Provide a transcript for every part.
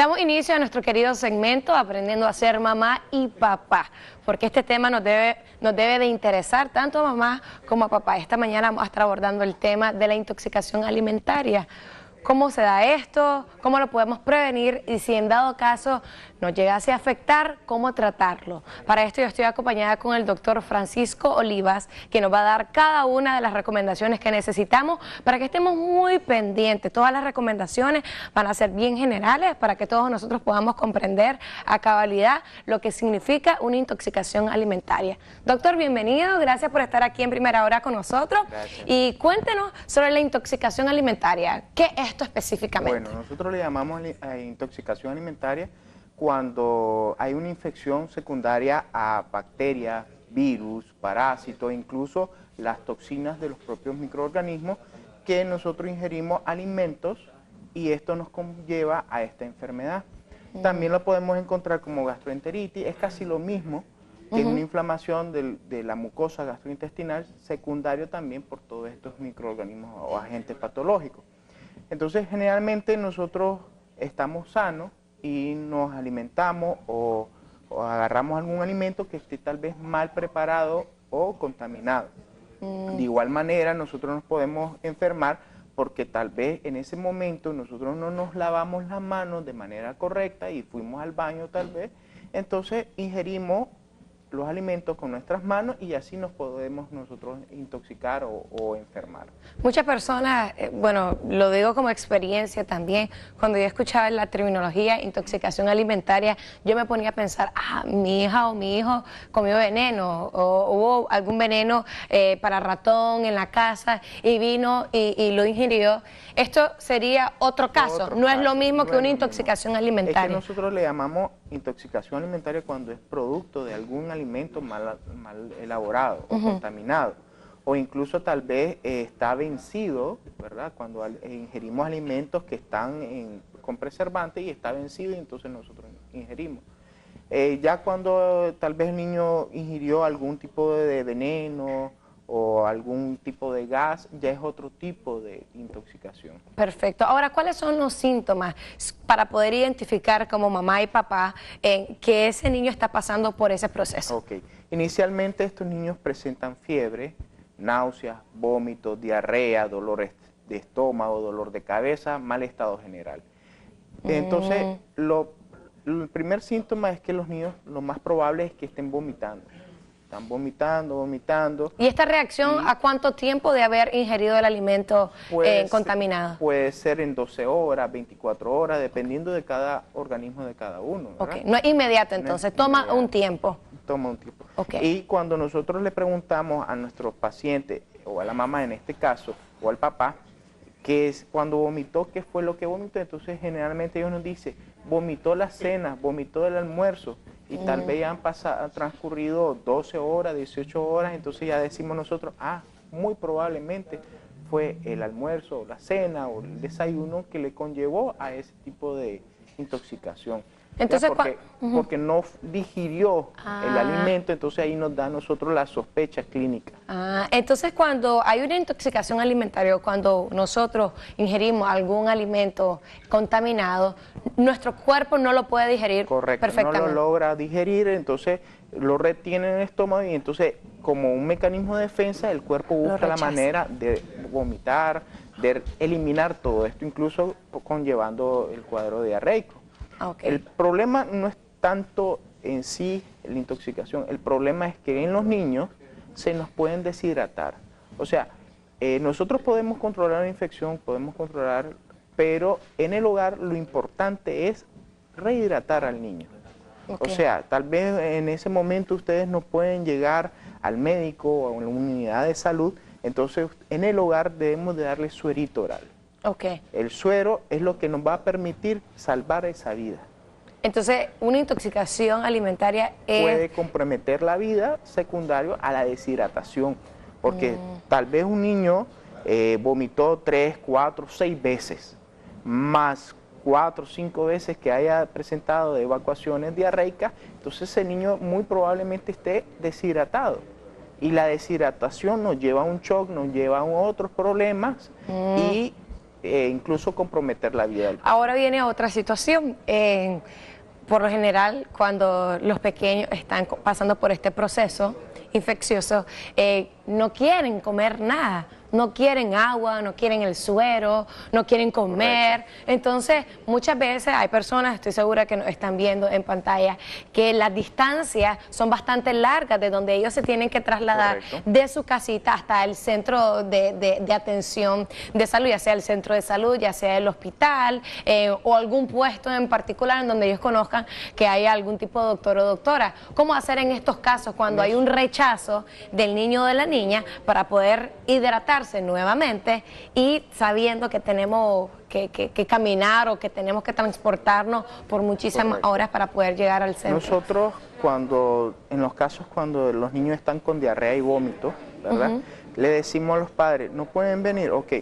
Damos inicio a nuestro querido segmento Aprendiendo a ser mamá y papá, porque este tema nos debe de interesar tanto a mamá como a papá. Esta mañana vamos a estar abordando el tema de la intoxicación alimentaria. ¿Cómo se da esto? ¿Cómo lo podemos prevenir? Y si en dado caso nos llegase a afectar, ¿cómo tratarlo? Para esto yo estoy acompañada con el doctor Francisco Olivas, que nos va a dar cada una de las recomendaciones que necesitamos para que estemos muy pendientes. Todas las recomendaciones van a ser bien generales para que todos nosotros podamos comprender a cabalidad lo que significa una intoxicación alimentaria. Doctor, bienvenido. Gracias por estar aquí en Primera Hora con nosotros. Gracias. Y cuéntenos sobre la intoxicación alimentaria. ¿Qué es esto específicamente? Bueno, nosotros le llamamos intoxicación alimentaria cuando hay una infección secundaria a bacterias, virus, parásitos, incluso las toxinas de los propios microorganismos que nosotros ingerimos alimentos y esto nos conlleva a esta enfermedad. También lo podemos encontrar como gastroenteritis, es casi lo mismo que una inflamación de la mucosa gastrointestinal, secundario también por todos estos microorganismos o agentes patológicos. Entonces, generalmente nosotros estamos sanos y nos alimentamos o agarramos algún alimento que esté tal vez mal preparado o contaminado. De igual manera, nosotros nos podemos enfermar porque tal vez en ese momento nosotros no nos lavamos las manos de manera correcta y fuimos al baño tal vez, entonces ingerimos los alimentos con nuestras manos y así nos podemos nosotros intoxicar o enfermar. Muchas personas, bueno, lo digo como experiencia también, cuando yo escuchaba la terminología intoxicación alimentaria, yo me ponía a pensar, mi hija o mi hijo comió veneno o hubo algún veneno para ratón en la casa y vino y lo ingirió. Esto sería otro caso, no es lo mismo que una intoxicación alimentaria. Es que nosotros le llamamos intoxicación alimentaria cuando es producto de algún alimento mal elaborado o contaminado, o incluso tal vez está vencido, ¿verdad? Cuando ingerimos alimentos que están con preservantes y está vencido y entonces nosotros ingerimos. Ya cuando tal vez el niño ingirió algún tipo de veneno o algún tipo de gas, ya es otro tipo de intoxicación. Perfecto. Ahora, ¿cuáles son los síntomas para poder identificar como mamá y papá que ese niño está pasando por ese proceso? Ok. Inicialmente estos niños presentan fiebre, náuseas, vómitos, diarrea, dolores de estómago, dolor de cabeza, mal estado general. Entonces, el primer síntoma es que los niños lo más probable es que estén vomitando. Están vomitando. ¿Y esta reacción a cuánto tiempo de haber ingerido el alimento contaminado? Puede ser en 12 horas, 24 horas, dependiendo de cada organismo de cada uno, ¿verdad? Ok, no es inmediato entonces, toma un tiempo. Toma un tiempo. Okay. Y cuando nosotros le preguntamos a nuestros pacientes, o a la mamá en este caso, o al papá, que es cuando vomitó, qué fue lo que vomitó, entonces generalmente ellos nos dicen, vomitó la cena, vomitó el almuerzo, y tal vez ya han transcurrido 12 horas, 18 horas, entonces ya decimos nosotros, muy probablemente fue el almuerzo, o la cena, o el desayuno que le conllevó a ese tipo de intoxicación. Entonces, porque no digirió el alimento, entonces ahí nos da a nosotros la sospecha clínica. Entonces cuando hay una intoxicación alimentaria, cuando nosotros ingerimos algún alimento contaminado, nuestro cuerpo no lo puede digerir perfectamente. No lo logra digerir, entonces lo retiene en el estómago y entonces como un mecanismo de defensa el cuerpo busca la manera de vomitar, de eliminar todo esto, incluso conllevando el cuadro diarreico. Okay. El problema no es tanto en sí la intoxicación, el problema es que en los niños se nos pueden deshidratar. O sea, nosotros podemos controlar la infección, pero en el hogar lo importante es rehidratar al niño. Okay. O sea, tal vez en ese momento ustedes no pueden llegar al médico o a una unidad de salud, entonces en el hogar debemos de darle suerito oral. Okay. El suero es lo que nos va a permitir salvar esa vida. Entonces, una intoxicación alimentaria puede comprometer la vida secundario a la deshidratación, porque tal vez un niño vomitó 3, 4, 6 veces, más 4 o 5 veces que haya presentado de evacuaciones diarreicas, entonces ese niño muy probablemente esté deshidratado. Y la deshidratación nos lleva a un shock, nos lleva a otros problemas y incluso comprometer la vida del paciente. Ahora viene otra situación. Por lo general, cuando los pequeños están pasando por este proceso infeccioso, no quieren comer nada. No quieren agua, no quieren el suero, no quieren comer. Correcto. Entonces, muchas veces hay personas, estoy segura que nos están viendo en pantalla, que las distancias son bastante largas de donde ellos se tienen que trasladar. Correcto. De su casita hasta el centro de atención de salud, ya sea el centro de salud, ya sea el hospital o algún puesto en particular en donde ellos conozcan que haya algún tipo de doctor o doctora. ¿Cómo hacer en estos casos cuando hay un rechazo del niño o de la niña para poder hidratar nuevamente y sabiendo que tenemos que caminar o que tenemos que transportarnos por muchísimas horas para poder llegar al centro? Nosotros en los casos cuando los niños están con diarrea y vómito, ¿verdad? Le decimos a los padres, no pueden venir, ok,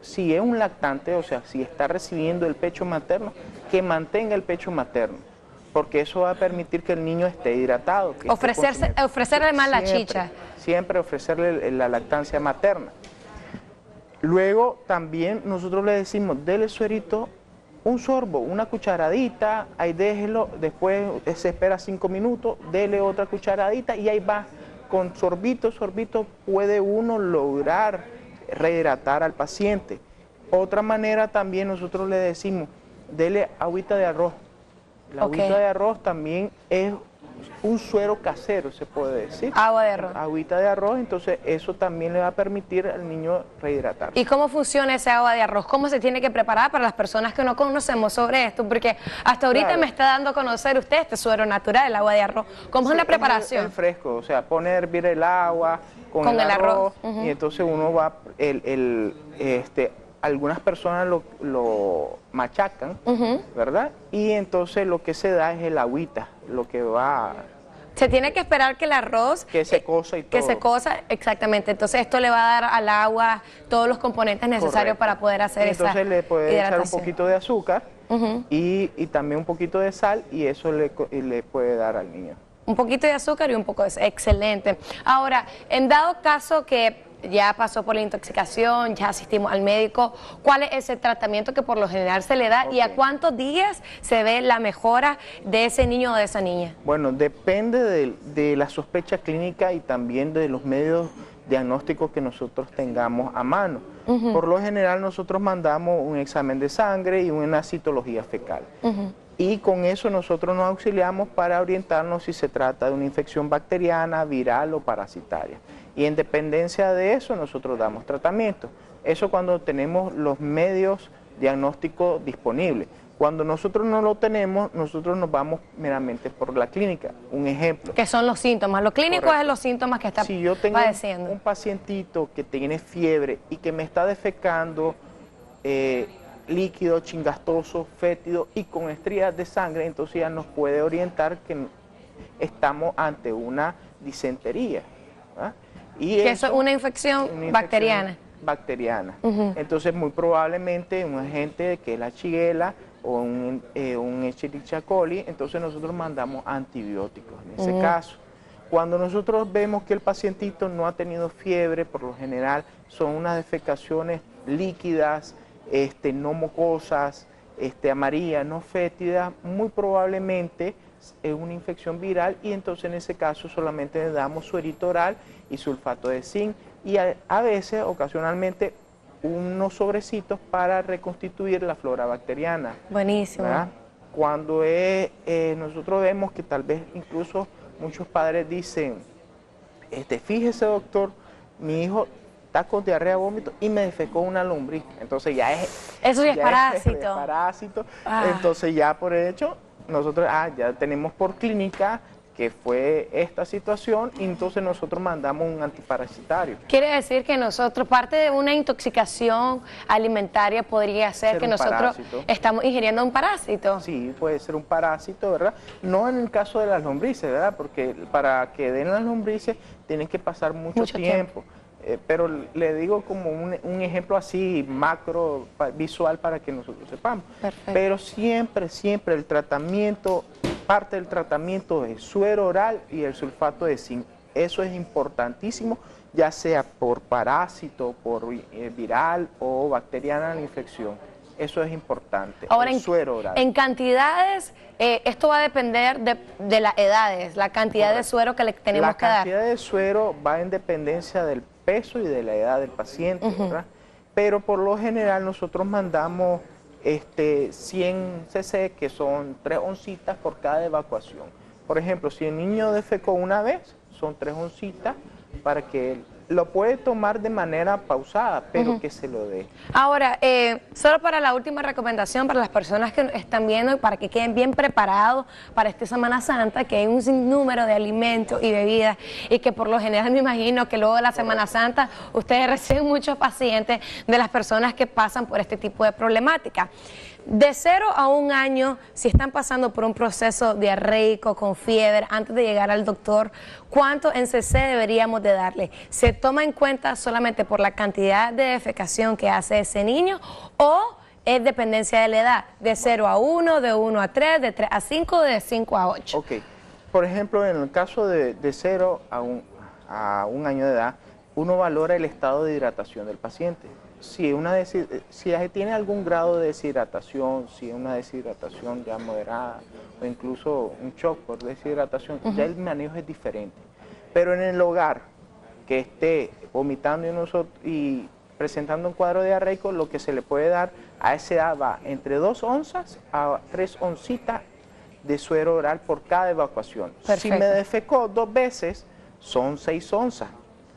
si es un lactante, o sea, si está recibiendo el pecho materno, que mantenga el pecho materno, porque eso va a permitir que el niño esté hidratado. Ofrecerle más la chicha. Siempre ofrecerle la lactancia materna. Luego también nosotros le decimos, dele suerito, un sorbo, una cucharadita, ahí déjelo, después se espera 5 minutos, dele otra cucharadita y ahí va. Con sorbito puede uno lograr rehidratar al paciente. Otra manera también nosotros le decimos, dele agüita de arroz. La agüita de arroz también es un suero casero, se puede decir. Agua de arroz. Agüita de arroz, entonces eso también le va a permitir al niño rehidratarse. ¿Y cómo funciona ese agua de arroz? ¿Cómo se tiene que preparar para las personas que no conocemos sobre esto? Porque hasta ahorita me está dando a conocer usted este suero natural, el agua de arroz. ¿Cómo es la preparación? Es fresco, o sea, pone a hervir el agua con el arroz. Y entonces uno va, algunas personas lo machacan, ¿verdad? Y entonces lo que se da es el agüita, lo que va... Se tiene que esperar que el arroz... Que se cosa y todo. Que se cosa, exactamente. Entonces esto le va a dar al agua todos los componentes necesarios para poder hacer esa hidratación. Entonces le puede echar un poquito de azúcar y también un poquito de sal y eso le puede dar al niño. Un poquito de azúcar y un poco de... Excelente. Ahora, en dado caso que ya pasó por la intoxicación, ya asistimos al médico, ¿cuál es ese tratamiento que por lo general se le da y a cuántos días se ve la mejora de ese niño o de esa niña? Bueno, depende de la sospecha clínica y también de los medios diagnósticos que nosotros tengamos a mano. Por lo general nosotros mandamos un examen de sangre y una citología fecal. Y con eso nosotros nos auxiliamos para orientarnos si se trata de una infección bacteriana, viral o parasitaria. Y en dependencia de eso nosotros damos tratamiento. Eso cuando tenemos los medios diagnósticos disponibles. Cuando nosotros no lo tenemos, nosotros nos vamos meramente por la clínica. Un ejemplo. ¿Qué son los síntomas? Lo clínico es los síntomas que está padeciendo. Si yo tengo un pacientito que tiene fiebre y que me está defecando líquido, chingastoso, fétido y con estrías de sangre, entonces ya nos puede orientar que estamos ante una disentería. ¿verdad? Y que eso es una infección bacteriana. Entonces muy probablemente un agente que es la Shigella o un Escherichia coli, entonces nosotros mandamos antibióticos en ese caso. Cuando nosotros vemos que el pacientito no ha tenido fiebre, por lo general son unas defecaciones líquidas, no mucosas, amarillas, no fétidas, muy probablemente es una infección viral y entonces en ese caso solamente le damos suerito oral y sulfato de zinc y a veces, ocasionalmente, unos sobrecitos para reconstituir la flora bacteriana. Buenísimo. ¿verdad? Cuando nosotros vemos que tal vez incluso muchos padres dicen, fíjese doctor, mi hijo está con diarrea, vómito y me defecó una lombriz. Entonces ya es... Eso ya es parásito. Es parásito. Entonces ya por hecho, nosotros ya tenemos por clínica que fue esta situación y entonces nosotros mandamos un antiparasitario. Quiere decir que nosotros, parte de una intoxicación alimentaria podría ser que nosotros estamos ingiriendo un parásito. Sí, puede ser un parásito, ¿verdad? No en el caso de las lombrices, ¿verdad? Porque para que den las lombrices tienen que pasar mucho tiempo. Pero le digo como un ejemplo así macro, visual para que nosotros sepamos. Perfecto. Pero siempre el tratamiento, parte del tratamiento es suero oral y el sulfato de zinc Eso es importantísimo, ya sea por parásito, por viral o bacteriana la infección. Eso es importante. Ahora, el suero oral. En cantidades, esto va a depender de las edades, la cantidad Correcto. de suero que le tenemos que dar. La cantidad de suero va en dependencia del peso y de la edad del paciente, ¿verdad? Pero por lo general nosotros mandamos 100 cc, que son 3 oncitas por cada evacuación. Por ejemplo, si el niño defecó una vez, son 3 oncitas para que él lo puede tomar de manera pausada, pero que se lo dé. Ahora, solo para la última recomendación, para las personas que están viendo, para que queden bien preparados para esta Semana Santa, que hay un sinnúmero de alimentos y bebidas, y que por lo general me imagino que luego de la Semana Santa ustedes reciben muchos pacientes de las personas que pasan por este tipo de problemática. De 0 a 1 año, si están pasando por un proceso diarreico con fiebre, antes de llegar al doctor, ¿cuánto en cc deberíamos de darle? ¿Se toma en cuenta solamente por la cantidad de defecación que hace ese niño o es dependencia de la edad? ¿De 0 a 1, de 1 a 3, de 3 a 5, de 5 a 8? Ok, por ejemplo, en el caso de 0 a 1 año de edad, uno valora el estado de hidratación del paciente. Si tiene algún grado de deshidratación, si es una deshidratación ya moderada o incluso un shock por deshidratación, ya el manejo es diferente. Pero en el hogar que esté vomitando y presentando un cuadro diarreico, lo que se le puede dar a esa edad va entre 2 onzas a 3 oncitas de suero oral por cada evacuación. Perfecto. Si me defecó 2 veces, son 6 onzas.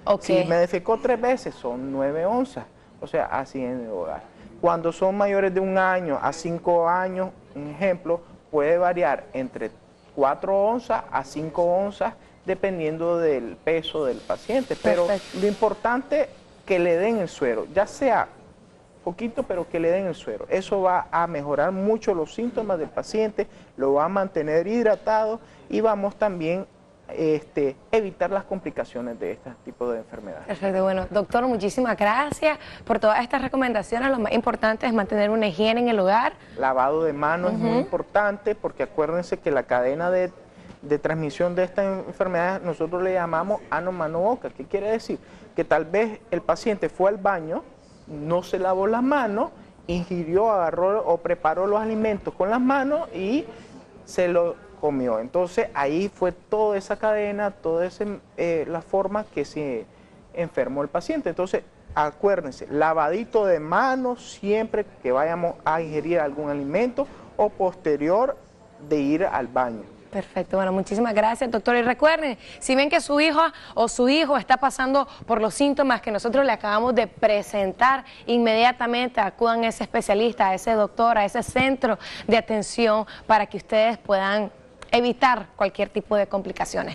Okay. Si me defecó 3 veces, son 9 onzas. O sea, así en el hogar. Cuando son mayores de 1 año a 5 años, un ejemplo, puede variar entre 4 onzas a 5 onzas, dependiendo del peso del paciente. Pero lo importante es que le den el suero, ya sea poquito, pero que le den el suero. Eso va a mejorar mucho los síntomas del paciente, lo va a mantener hidratado y vamos también evitar las complicaciones de este tipo de enfermedades. Perfecto, bueno, doctor, muchísimas gracias por todas estas recomendaciones. Lo más importante es mantener una higiene en el hogar. Lavado de manos es muy importante, porque acuérdense que la cadena de transmisión de esta enfermedad nosotros le llamamos ano, mano, boca. ¿Qué quiere decir? Que tal vez el paciente fue al baño, no se lavó las manos, ingirió, agarró o preparó los alimentos con las manos y se lo comió. Entonces ahí fue toda esa cadena, toda la forma que se enfermó el paciente. Entonces acuérdense, lavadito de manos siempre que vayamos a ingerir algún alimento o posterior de ir al baño. Perfecto, bueno, muchísimas gracias, doctor. Y recuerden, si ven que su hija o su hijo está pasando por los síntomas que nosotros le acabamos de presentar, inmediatamente acudan a ese especialista, a ese doctor, a ese centro de atención para que ustedes puedan evitar cualquier tipo de complicaciones.